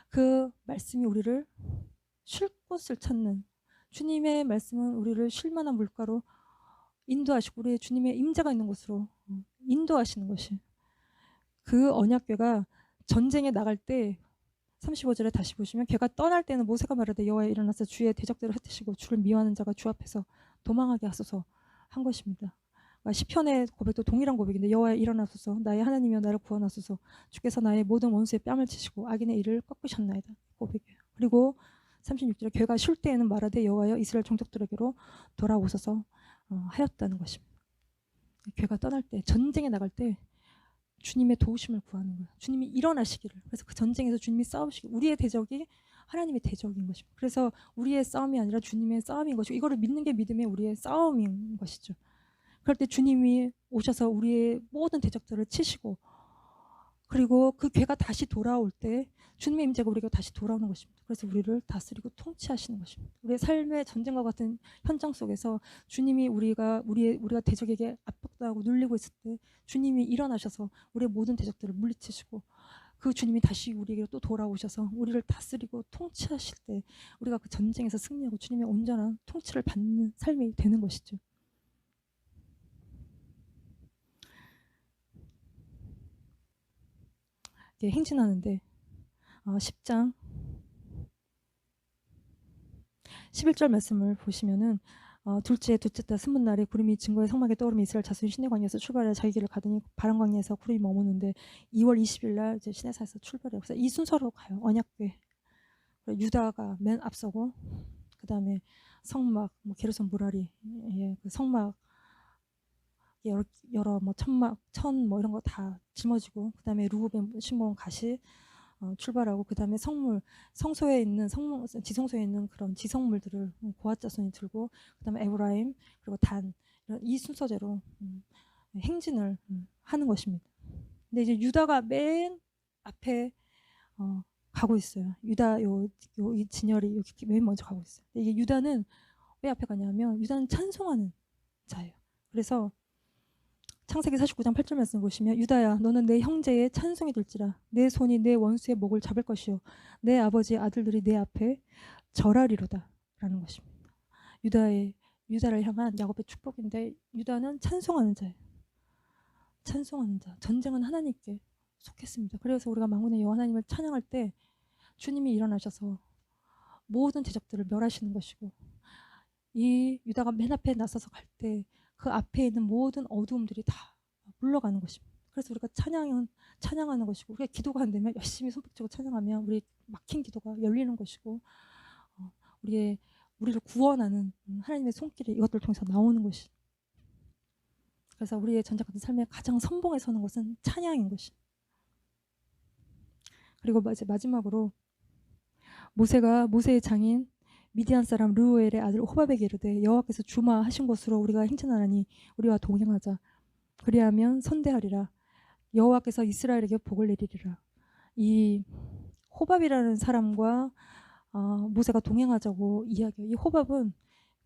그 말씀이 우리를 쉴 곳을 찾는, 주님의 말씀은 우리를 쉴 만한 물가로 인도하시고 우리의 주님의 임재가 있는 곳으로 인도하시는 것이, 그 언약궤가 전쟁에 나갈 때 35절에 다시 보시면, 걔가 떠날 때는 모세가 말하되 여호와여 일어나서 주의 대적들을 흩으시고 주를 미워하는 자가 주 앞에서 도망하게 하소서 한 것입니다. 시편의 고백도 동일한 고백인데, 여호와여 일어나소서 나의 하나님이여 나를 구원하소서 주께서 나의 모든 원수의 뺨을 치시고 악인의 이를 꺾으셨나이다 고백이에요. 그리고 36절에 걔가 쉴 때에는 말하되 여호와여 이스라엘 종족들에게로 돌아오소서 하였다는 것입니다. 걔가 떠날 때, 전쟁에 나갈 때 주님의 도우심을 구하는 거예요. 주님이 일어나시기를. 그래서 그 전쟁에서 주님이 싸우시기, 우리의 대적이 하나님의 대적인 것입니다. 그래서 우리의 싸움이 아니라 주님의 싸움인 것이고, 이거를 믿는 게 믿음의 우리의 싸움인 것이죠. 그럴 때 주님이 오셔서 우리의 모든 대적들을 치시고, 그리고 그 괴가 다시 돌아올 때 주님의 임재가 우리가 다시 돌아오는 것입니다. 그래서 우리를 다스리고 통치하시는 것입니다. 우리의 삶의 전쟁과 같은 현장 속에서 주님이 우리가 대적에게 압박당하고 눌리고 있을 때 주님이 일어나셔서 우리의 모든 대적들을 물리치시고, 그 주님이 다시 우리에게 또 돌아오셔서 우리를 다스리고 통치하실 때 우리가 그 전쟁에서 승리하고 주님의 온전한 통치를 받는 삶이 되는 것이죠. 행진하는데 10장 11절 말씀을 보시면은, 둘째 달 스문날에 구름이 증거의 성막에 떠오르며 이스라엘 자손이 시내 광야에서 출발해 자기 길을 가더니 바람 광야에서 구름이 머무는데 2월 20일 날 이제 시내산에서 출발해요. 그래서 이 순서로 가요. 언약궤, 유다가 맨 앞서고, 그 다음에 성막, 게르손 무라리, 그 성막 여러 천막, 이런 거 다 짊어지고, 그 다음에 루브벤, 시몬, 가시 출발하고, 그 다음에 성소에 있는 지성소에 있는 그런 지성물들을 고앗 자손이 들고, 그 다음에 에브라임, 그리고 단, 이 순서대로 행진을 하는 것입니다. 근데 이제 유다가 맨 앞에 가고 있어요. 유다 이 진열이 여기 맨 먼저 가고 있어요. 이게 유다는 왜 앞에 가냐면, 유다는 찬송하는 자예요. 그래서 창세기 49장 8절 말씀 보시면, 유다야 너는 내 형제의 찬송이 될지라 내 손이 내 원수의 목을 잡을 것이요 내 아버지의 아들들이 내 앞에 절하리로다 라는 것입니다. 유다를 향한 야곱의 축복인데, 유다는 찬송하는 자예요. 찬송하는 자. 전쟁은 하나님께 속했습니다. 그래서 우리가 만군의 여호와 하나님을 찬양할 때 주님이 일어나셔서 모든 대적들을 멸하시는 것이고, 이 유다가 맨 앞에 나서서 갈 때 그 앞에 있는 모든 어두움들이 다 물러가는 것입니다. 그래서 우리가 찬양하는 것이고, 우리가 기도가 안 되면 열심히 손뼉 치고 찬양하면 우리 막힌 기도가 열리는 것이고, 우리를 구원하는 하나님의 손길이 이것들을 통해서 나오는 것이. 그래서 우리의 전쟁 같은 삶에 가장 선봉에 서는 것은 찬양인 것이. 그리고 마지막으로 모세의 장인 미디안 사람 르우엘의 아들 호밥에게 이르되 여호와께서 주마하신 곳으로 우리가 행진하나니 우리와 동행하자. 그리하면 선대하리라. 여호와께서 이스라엘에게 복을 내리리라. 이 호밥이라는 사람과 모세가 동행하자고 이야기해요. 이 호밥은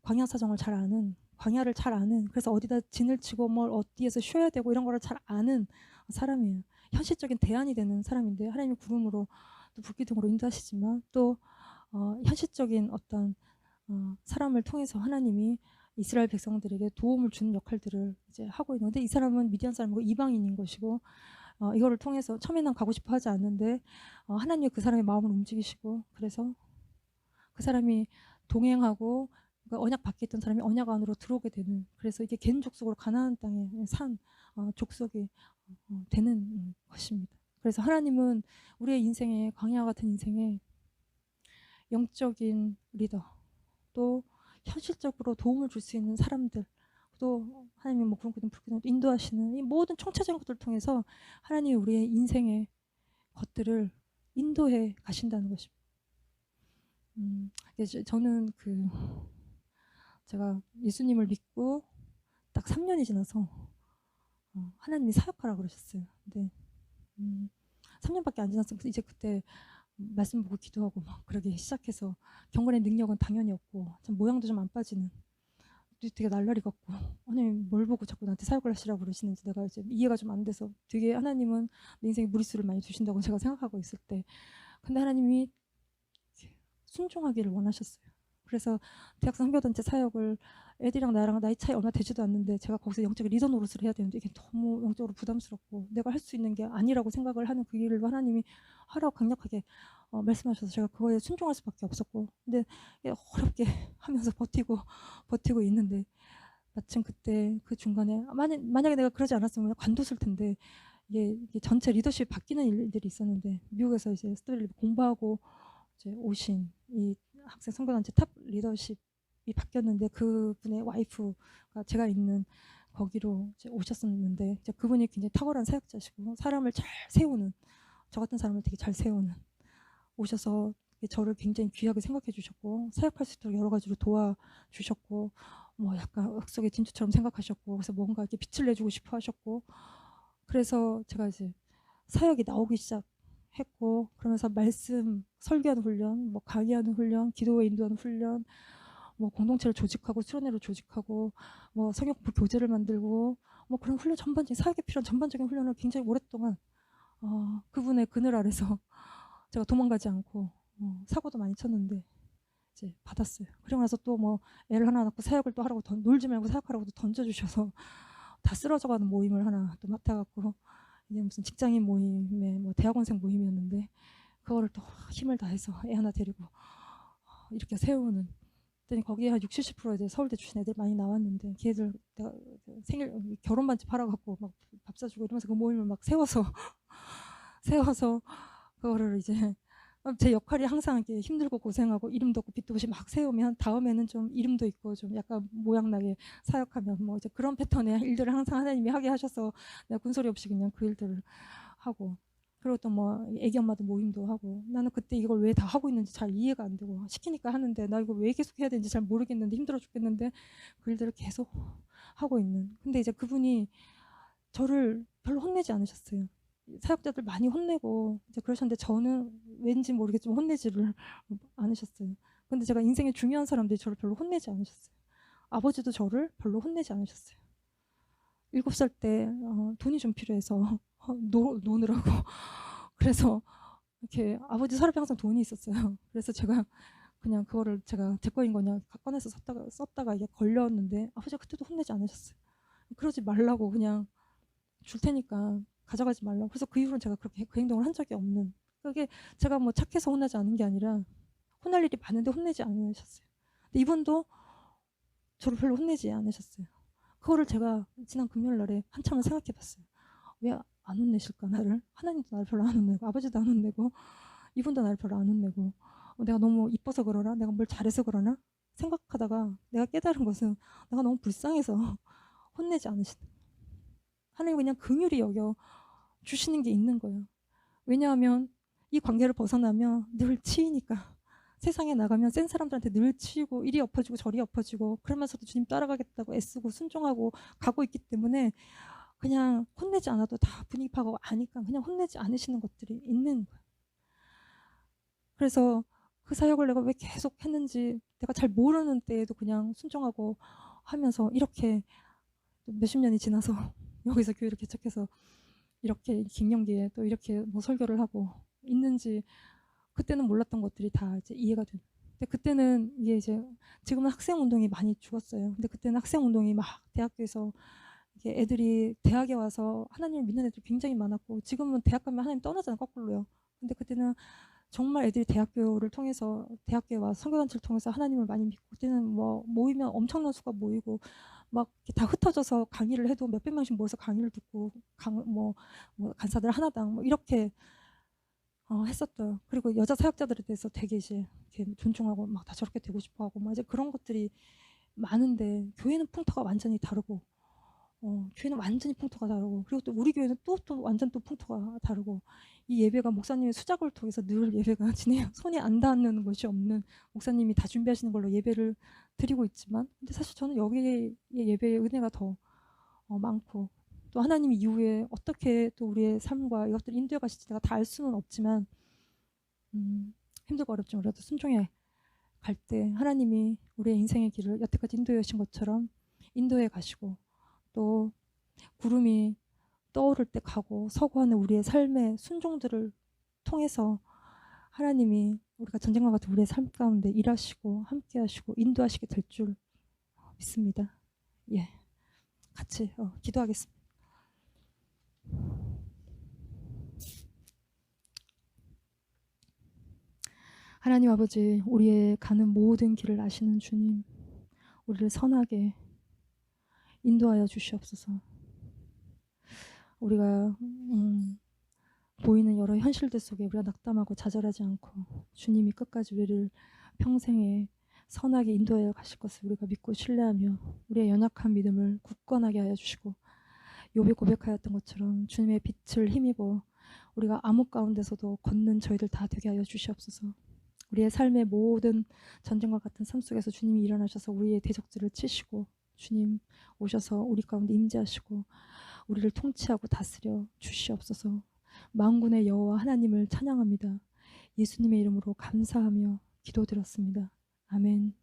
광야 사정을 잘 아는, 광야를 잘 아는, 그래서 어디다 진을 치고 어디에서 쉬어야 되고 이런 거를 잘 아는 사람이에요. 현실적인 대안이 되는 사람인데, 하나님이 구름으로 또 불기둥으로 인도하시지만 또 현실적인 어떤 사람을 통해서 하나님이 이스라엘 백성들에게 도움을 주는 역할들을 이제 하고 있는데, 이 사람은 미디안 사람이고 이방인인 것이고, 이거를 통해서 처음에는 가고 싶어 하지 않는데 하나님이 그 사람의 마음을 움직이시고, 그래서 그 사람이 동행하고, 그러니까 언약 밖에 있던 사람이 언약 안으로 들어오게 되는, 그래서 이게 겐 족속으로 가나안 땅에 산 족속이 되는 것입니다. 그래서 하나님은 우리의 인생에, 광야 같은 인생에 영적인 리더, 또 현실적으로 도움을 줄 수 있는 사람들, 또 하나님이 구름기둥 불기둥 인도하시는 이 모든 총체적인 것들을 통해서 하나님이 우리의 인생의 것들을 인도해 가신다는 것입니다. 저는 제가 예수님을 믿고 딱 3년이 지나서 하나님이 사역하라 그러셨어요. 근데 3년밖에 안 지났어요. 이제 그때 말씀 보고 기도하고 막 그러기 시작해서 경건의 능력은 당연히 없고, 참 모양도 좀 안 빠지는, 되게 날라리 같고 하나님 뭘 보고 자꾸 나한테 사역을 하시라고 그러시는지 내가 이제 이해가 좀 안 돼서 되게 하나님은 내 인생에 무리수를 많이 두신다고 제가 생각하고 있을 때 근데 하나님이 순종하기를 원하셨어요. 그래서 대학생 선교단체 사역을 애들이랑 나랑 나이 차이 얼마 되지도 않는데 제가 거기서 영적 리더 노릇을 해야 되는데 이게 너무 영적으로 부담스럽고 내가 할 수 있는 게 아니라고 생각을 하는 그 일을 하나님이 하라고 강력하게 말씀하셔서 제가 그거에 순종할 수밖에 없었고 근데 어렵게 하면서 버티고 있는데 마침 그때 그 중간에 만약에 내가 그러지 않았으면 관뒀을 텐데 이게 전체 리더십이 바뀌는 일들이 있었는데 미국에서 이제 스토리를 공부하고 이제 오신 이 학생 선교단체 탑 리더십이 바뀌었는데 그분의 와이프가 제가 있는 거기로 이제 오셨었는데 이제 그분이 굉장히 탁월한 사역자시고 사람을 잘 세우는 저 같은 사람을 되게 잘 세우는 오셔서 저를 굉장히 귀하게 생각해 주셨고 사역할 수 있도록 여러 가지로 도와주셨고 뭐 약간 흑석의 진주처럼 생각하셨고 그래서 뭔가 이렇게 빛을 내주고 싶어 하셨고 그래서 제가 이제 사역이 나오기 시작했고 그러면서 말씀 설교하는 훈련, 뭐 강의하는 훈련, 기도에 인도하는 훈련, 뭐 공동체를 조직하고 수련회를 조직하고 뭐 성경 공부 교재를 만들고 뭐 그런 훈련 전반적인 사역에 필요한 전반적인 훈련을 굉장히 오랫동안 그분의 그늘 아래서 제가 도망가지 않고 사고도 많이 쳤는데 이제 받았어요. 그리고 나서 또 뭐 애를 하나 낳고 사역을 또 하라고 놀지 말고 사역하라고 또 던져주셔서 다 쓰러져가는 모임을 하나 또 맡아갖고 이게 무슨 직장인 모임에 뭐 대학원생 모임이었는데 그거를 또 힘을 다해서 애 하나 데리고 이렇게 세우는 그랬더니 거기에 한 60, 70% 이제 서울대 출신 애들 많이 나왔는데 걔들 내가 생일 결혼 반지 팔아갖고 막 밥 사주고 이러면서 그 모임을 막 세워서 그거를 이제 제 역할이 항상 이렇게 힘들고 고생하고 이름도 없고 빛도 없이 막 세우면 다음에는 좀 이름도 있고 좀 약간 모양나게 사역하면 뭐 이제 그런 패턴의 일들을 항상 하나님이 하게 하셔서 내가 군소리 없이 그냥 그 일들을 하고 그리고 또 뭐 애기 엄마들 모임도 하고 나는 그때 이걸 왜 다 하고 있는지 잘 이해가 안 되고 시키니까 하는데 나 이거 왜 계속 해야 되는지 잘 모르겠는데 힘들어 죽겠는데 그 일들을 계속 하고 있는 근데 이제 그분이 저를 별로 혼내지 않으셨어요. 사역자들 많이 혼내고 이제 그러셨는데 저는 왠지 모르겠지만 혼내지를 않으셨어요. 근데 제가 인생에 중요한 사람들이 저를 별로 혼내지 않으셨어요. 아버지도 저를 별로 혼내지 않으셨어요. 7살 때 돈이 좀 필요해서 노느라고 그래서 이렇게 아버지 서랍에 항상 돈이 있었어요. 그래서 제가 그냥 그거를 제가 제 거인 거냐 꺼내서 썼다가 이게 걸렸는데 아버지가 그때도 혼내지 않으셨어요. 그러지 말라고 그냥 줄 테니까 가져가지 말라고. 그래서 그 이후로는 제가 그렇게 그 행동을 한 적이 없는. 그게 제가 뭐 착해서 혼나지 않은 게 아니라 혼날 일이 많은데 혼내지 않으셨어요. 근데 이분도 저를 별로 혼내지 않으셨어요. 그거를 제가 지난 금요일 날에 한참을 생각해 봤어요. 왜 안 혼내실까 나를? 하나님도 나를 별로 안 혼내고 아버지도 안 혼내고 이분도 나를 별로 안 혼내고 내가 너무 이뻐서 그러나? 내가 뭘 잘해서 그러나? 생각하다가 내가 깨달은 것은 내가 너무 불쌍해서 혼내지 않으시는 하나님 그냥 긍휼히 여겨 주시는 게 있는 거예요. 왜냐하면 이 관계를 벗어나면 늘 치이니까 세상에 나가면 센 사람들한테 늘 치이고 이리 엎어지고 저리 엎어지고 그러면서도 주님 따라가겠다고 애쓰고 순종하고 가고 있기 때문에 그냥 혼내지 않아도 다 분위기 파악하고 아니까 그냥 혼내지 않으시는 것들이 있는 거예요. 그래서 그 사역을 내가 왜 계속 했는지 내가 잘 모르는 때에도 그냥 순종하고 하면서 이렇게 몇십 년이 지나서 여기서 교회를 개척해서 이렇게 갱년기에 또 이렇게 뭐 설교를 하고 있는지 그때는 몰랐던 것들이 다 이제 이해가 되는. 근데 그때는 이게 이제 지금은 학생 운동이 많이 죽었어요. 근데 그때는 학생 운동이 막 대학교에서 이게 애들이 대학에 와서 하나님을 믿는 애들이 굉장히 많았고 지금은 대학 가면 하나님 떠나잖아요. 거꾸로요. 근데 그때는 정말 애들이 대학교를 통해서 대학교에 와서 선교단체를 통해서 하나님을 많이 믿고 그때는 뭐 모이면 엄청난 수가 모이고 막 다 흩어져서 강의를 해도 몇백 명씩 모여서 강의를 듣고 뭐 간사들 하나당 뭐 이렇게 했었어요. 그리고 여자 사역자들에 대해서 되게 이제 이렇게 존중하고 막 다 저렇게 되고 싶어하고 막 이제 그런 것들이 많은데 교회는 풍토가 완전히 다르고 교회는 완전히 풍토가 다르고 그리고 또 우리 교회는 또 완전 또 풍토가 다르고 이 예배가 목사님의 수작을 통해서 늘 예배가 진행 손이 안 닿는 것이 없는 목사님이 다 준비하시는 걸로 예배를 드리고 있지만 근데 사실 저는 여기의 예배의 은혜가 더 많고 또 하나님이 이후에 어떻게 또 우리의 삶과 이것들을 인도해 가실지 내가 다 알 수는 없지만 힘들고 어렵지만 그래도 순종해 갈 때 하나님이 우리의 인생의 길을 여태까지 인도해 오신 것처럼 인도해 가시고, 또 구름이 떠오를 때 가고 서고 하는 우리의 삶의 순종들을 통해서 하나님이 우리가 전쟁과 같은 우리의 삶 가운데 일하시고 함께 하시고 인도하시게 될 줄 믿습니다. 예, 같이 기도하겠습니다. 하나님 아버지, 우리의 가는 모든 길을 아시는 주님, 우리를 선하게 인도하여 주시옵소서. 우리가 보이는 여러 현실들 속에 우리가 낙담하고 좌절하지 않고 주님이 끝까지 우리를 평생에 선하게 인도하여 가실 것을 우리가 믿고 신뢰하며 우리의 연약한 믿음을 굳건하게 하여 주시고, 욥이 고백하였던 것처럼 주님의 빛을 힘입어 우리가 암흑 가운데서도 걷는 저희들 다 되게 하여 주시옵소서. 우리의 삶의 모든 전쟁과 같은 삶 속에서 주님이 일어나셔서 우리의 대적들을 치시고 주님 오셔서 우리 가운데 임재하시고 우리를 통치하고 다스려 주시옵소서. 만군의 여호와 하나님을 찬양합니다. 예수님의 이름으로 감사하며 기도드렸습니다. 아멘.